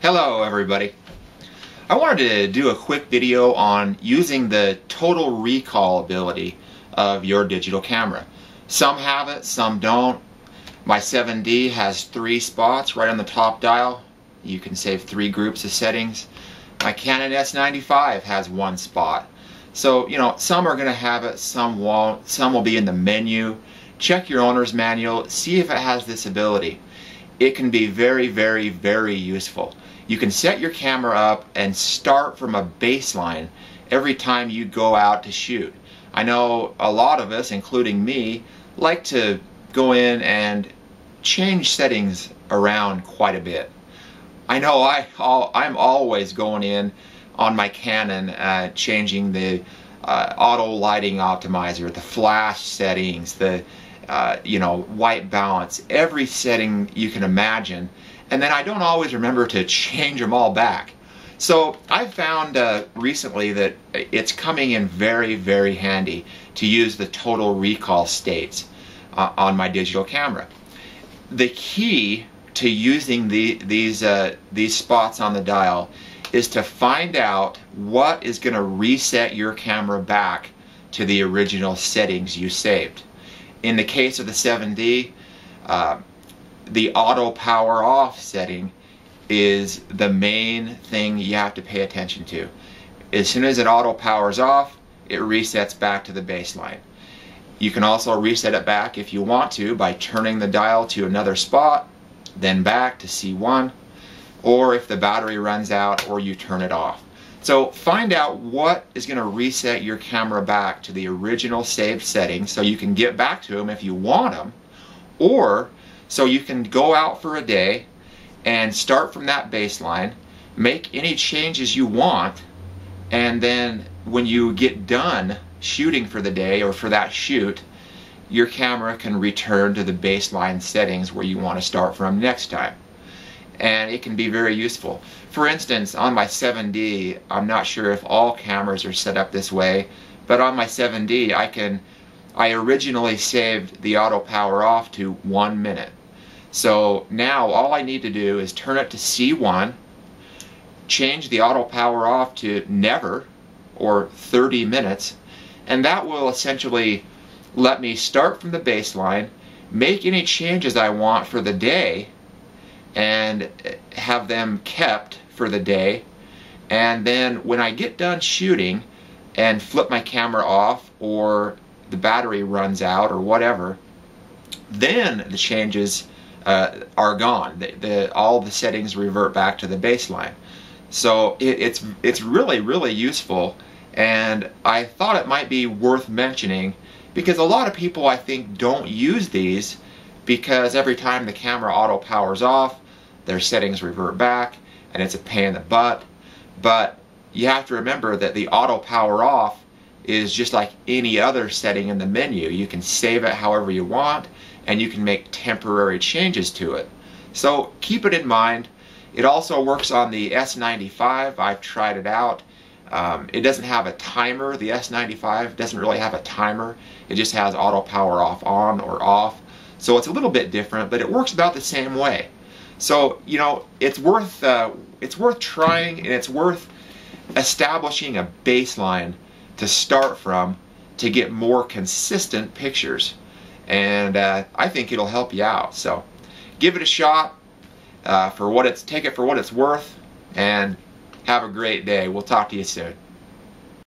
Hello everybody. I wanted to do a quick video on using the total recall ability of your digital camera. Some have it, some don't. My 7D has 3 spots right on the top dial. You can save 3 groups of settings. My Canon S95 has 1 spot. So, some are going to have it, some won't. Some will be in the menu. Check your owner's manual, see if it has this ability. It can be very, very, very useful. You can set your camera up and start from a baseline every time you go out to shoot. I know a lot of us, including me, like to go in and change settings around quite a bit. I know I'm always going in on my Canon, changing the auto lighting optimizer, the flash settings, the white balance, every setting you can imagine. And then I don't always remember to change them all back. So I've found recently that it's coming in very, very handy to use the total recall states on my digital camera. The key to using these spots on the dial is to find out what is going to reset your camera back to the original settings you saved. In the case of the 7D, the auto power off setting is the main thing you have to pay attention to. As soon as it auto powers off, it resets back to the baseline. You can also reset it back if you want to by turning the dial to another spot, then back to C1, or if the battery runs out or you turn it off. So find out what is going to reset your camera back to the original saved settings so you can get back to them if you want them, or so you can go out for a day and start from that baseline, make any changes you want, and then when you get done shooting for the day or for that shoot, your camera can return to the baseline settings where you want to start from next time. And it can be very useful. For instance, on my 7D, I'm not sure if all cameras are set up this way, but on my 7D I originally saved the auto power off to 1 minute. So now all I need to do is turn it to C1, change the auto power off to never, or 30 minutes, and that will essentially let me start from the baseline, make any changes I want for the day, and have them kept for the day. And then when I get done shooting and flip my camera off, or the battery runs out or whatever, then the changes are gone. All the settings revert back to the baseline. So it's really, really useful, and I thought it might be worth mentioning because a lot of people, I think, don't use these because every time the camera auto powers off, their settings revert back and it's a pain in the butt. But you have to remember that the auto power off is just like any other setting in the menu. You can save it however you want, and you can make temporary changes to it. So keep it in mind. It also works on the S95. I've tried it out. It doesn't have a timer. The S95 doesn't really have a timer. It just has auto power off on or off. So it's a little bit different, but it works about the same way. So it's worth trying, and it's worth establishing a baseline to start from to get more consistent pictures. And I think it'll help you out. So give it a shot, take it for what it's worth, and have a great day. We'll talk to you soon.